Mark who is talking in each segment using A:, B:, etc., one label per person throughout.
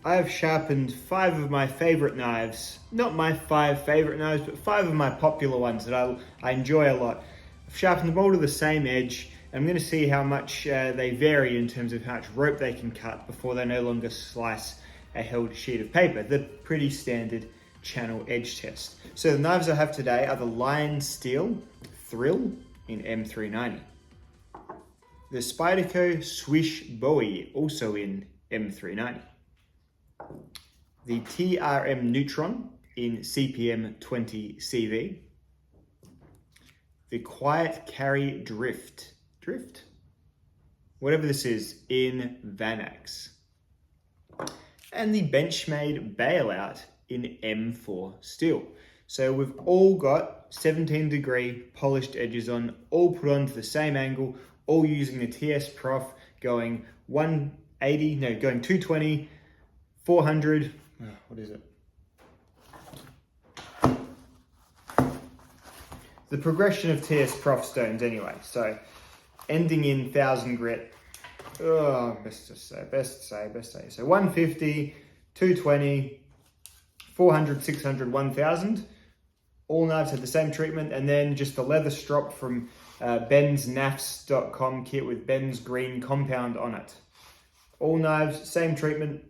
A: I have sharpened 5 of my favorite knives. Not my 5 favorite knives, but 5 of my popular ones that I enjoy a lot. I've sharpened them all to the same edge. I'm going to see how much they vary in terms of how much rope they can cut before they no longer slice a held sheet of paper. The pretty standard channel edge test. So the knives I have today are the Lion Steel Thrill in M390. The Spyderco Swish Bowie, also in M390. The TRM Neutron in CPM 20 CV. The Quiet Carry Drift, whatever this is, in Vanax. And the Benchmade Bailout in M4 steel. So we've all got 17-degree polished edges on, all put onto the same angle, all using the TS Prof, going 220, 400, what is it? The progression of TS Prof stones anyway, so ending in 1000 grit, best to say. So 150, 220, 400, 600, 1000. All knives have the same treatment, and then just the leather strop from bensnafs.com kit with Ben's green compound on it. All knives, same treatment.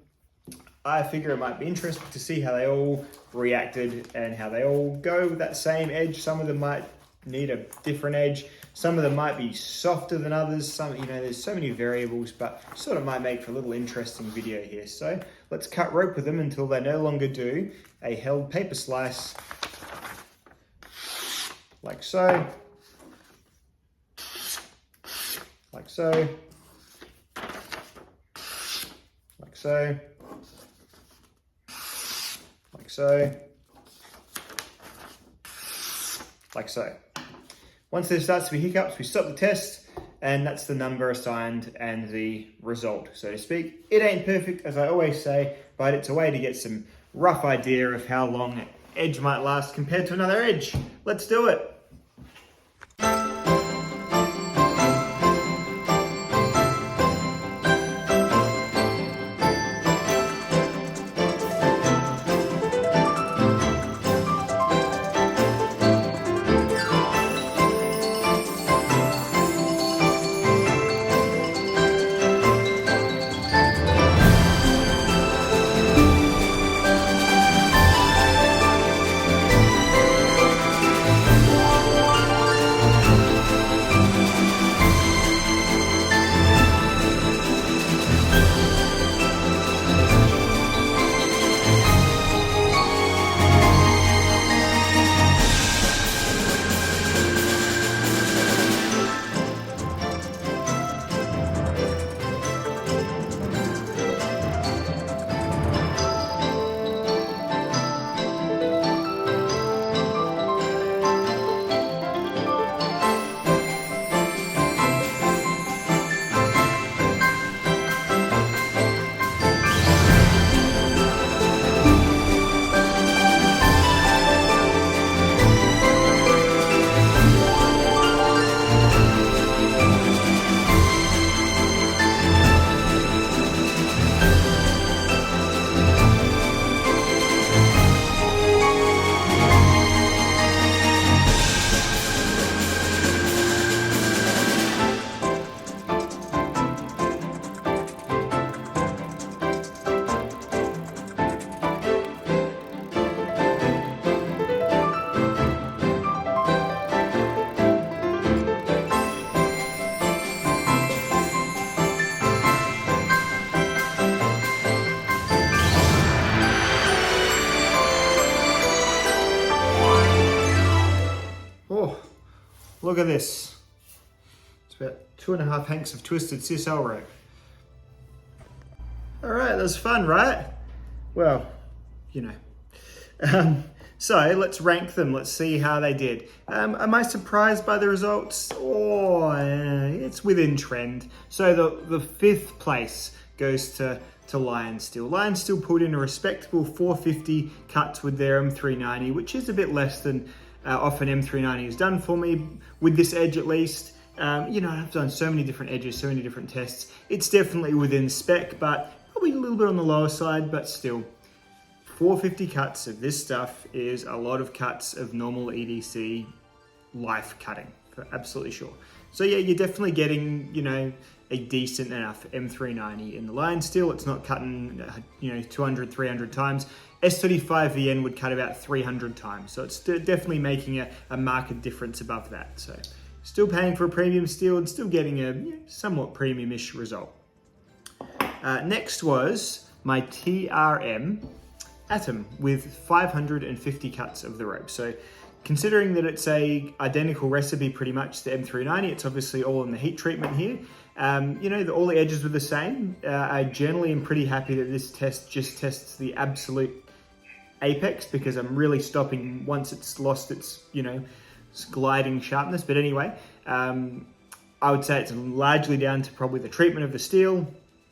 A: I figure it might be interesting to see how they all reacted and how they all go with that same edge. Some of them might need a different edge. Some of them might be softer than others. Some, there's so many variables, but sort of might make for a little interesting video here. So let's cut rope with them until they no longer do a held paper slice, like so, like so, like so, like so, like so. Once there starts to be hiccups, we stop the test, and that's the number assigned and the result, so to speak. It ain't perfect, as I always say, but it's a way to get some rough idea of how long an edge might last compared to another edge. Let's do it. Look at this. It's about 2.5 hanks of twisted sisal rope. All right, that was fun, right? Well, so let's rank them. Let's see how they did. Am I surprised by the results? It's within trend. So the 5th place goes to Lion Steel. Lion Steel pulled in a respectable 450 cuts with their M390, which is a bit less than often M390 has done for me, with this edge at least. I've done so many different edges, so many different tests. It's definitely within spec, but probably a little bit on the lower side, but still, 450 cuts of this stuff is a lot of cuts of normal EDC life cutting, for absolutely sure. So yeah, you're definitely getting, you know, a decent enough M390 in the line steel. It's not cutting, you know, 200, 300 times. S35VN would cut about 300 times. So it's definitely making a marked difference above that. So still paying for a premium steel and still getting a somewhat premium-ish result. Next was my TRM Atom with 550 cuts of the rope. So considering that it's a identical recipe pretty much to M390, it's obviously all in the heat treatment here. You know, all the edges were the same. I generally am pretty happy that this test just tests the absolute apex, because I'm really stopping once it's lost its, you know, gliding sharpness. But anyway, I would say it's largely down to probably the treatment of the steel,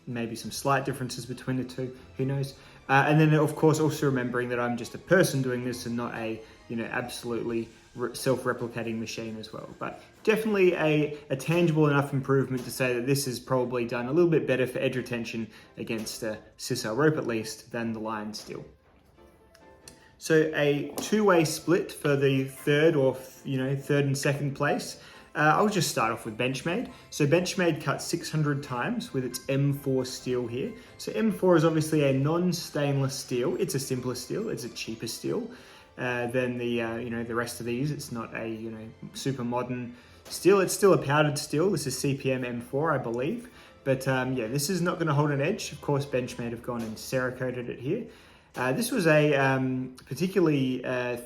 A: maybe some slight differences between the two, who knows. And then of course also remembering that I'm just a person doing this and not a, you know, absolutely self-replicating machine as well. But definitely a tangible enough improvement to say that this is probably done a little bit better for edge retention against a sisal rope at least than the Lion steel. So a two-way split for the third and second place. I'll just start off with Benchmade. So Benchmade cut 600 times with its M4 steel here. So M4 is obviously a non-stainless steel. It's a simpler steel. It's a cheaper steel than the rest of these. It's not a, you know, super modern steel. It's still a powdered steel. This is CPM M4, I believe. But yeah, this is not going to hold an edge. Of course, Benchmade have gone and Cerakoted it here. This was a particularly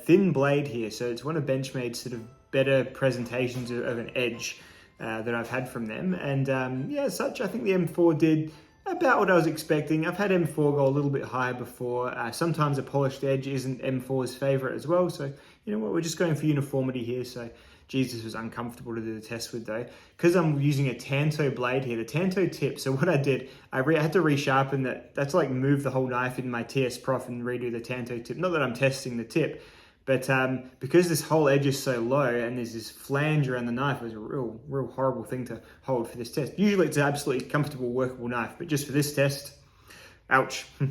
A: thin blade here. So it's one of Benchmade's sort of better presentations of an edge that I've had from them. And yeah, as such, I think the M4 did about what I was expecting. I've had M4 go a little bit higher before. Sometimes a polished edge isn't M4's favorite as well. So, you know what, we're just going for uniformity here. So, geez, this was uncomfortable to do the test with though. Because I'm using a Tanto blade here, the Tanto tip. So what I did, I had to resharpen that. That's like move the whole knife in my TS Prof and redo the Tanto tip. Not that I'm testing the tip, but because this whole edge is so low and there's this flange around the knife, it was a real horrible thing to hold for this test. Usually it's an absolutely comfortable, workable knife, but just for this test, ouch. But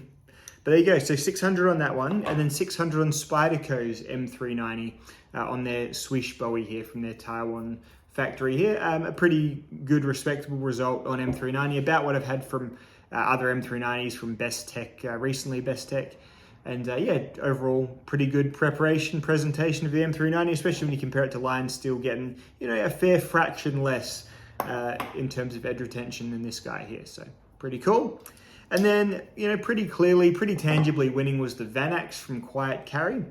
A: there you go, so 600 on that one, and then 600 on Spyderco's M390 on their Swish Bowie here from their Taiwan factory here. A pretty good, respectable result on M390, about what I've had from other M390s from Best Tech, recently Best Tech. And yeah, overall, pretty good presentation of the M390, especially when you compare it to Lion Steel, getting, you know, a fair fraction less in terms of edge retention than this guy here. So pretty cool. And then, you know, pretty clearly, pretty tangibly winning was the Vanax from Quiet Carry.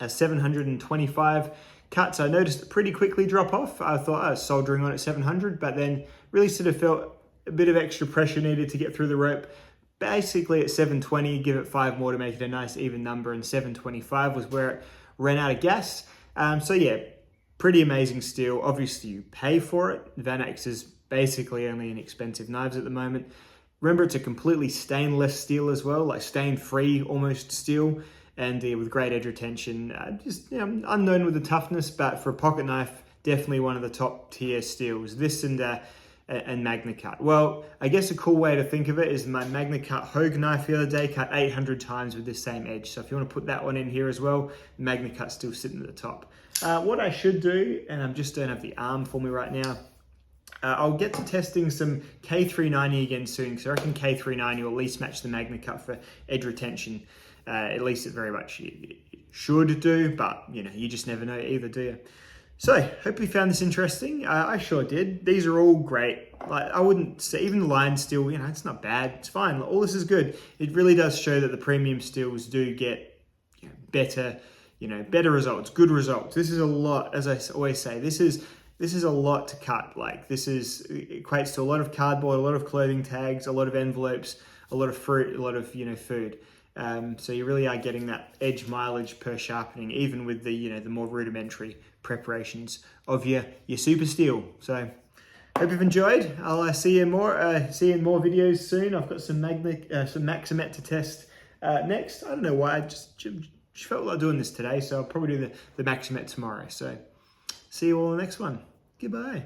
A: 725 cuts. I noticed it pretty quickly drop off. I thought I was soldering on at 700, but then really sort of felt a bit of extra pressure needed to get through the rope. Basically at 720, give it 5 more to make it a nice even number, and 725 was where it ran out of gas. So yeah, pretty amazing steel. Obviously you pay for it. Vanax is basically only inexpensive knives at the moment. Remember, it's a completely stainless steel as well, like stain-free almost steel, and with great edge retention. Just, you know, unknown with the toughness, but for a pocket knife, definitely one of the top tier steels. This and Magna Cut. Well, I guess a cool way to think of it is my Magna Cut Hogue knife the other day cut 800 times with this same edge. So if you want to put that one in here as well, Magna Cut's still sitting at the top. What I should do, and I just don't have the arm for me right now, I'll get to testing some K390 again soon, because I reckon K390 will at least match the Magna Cut for edge retention. At least it very much should do, but you know, you just never know either, do you? So, hope you found this interesting. I sure did. These are all great. Like, I wouldn't say, even the Lion steel, you know, it's not bad. It's fine. All this is good. It really does show that the premium steels do get, you know, better results, good results. This is a lot, as I always say, this is a lot to cut. Like, this equates to a lot of cardboard, a lot of clothing tags, a lot of envelopes, a lot of fruit, a lot of, you know, food. So you really are getting that edge mileage per sharpening, even with the, you know, the more rudimentary preparations of your super steel. So hope you've enjoyed. I'll see you in more videos soon. I've got some Maximet to test next. I don't know why, I just felt like doing this today, so I'll probably do the Maximet tomorrow. So see you all in the next one. Goodbye.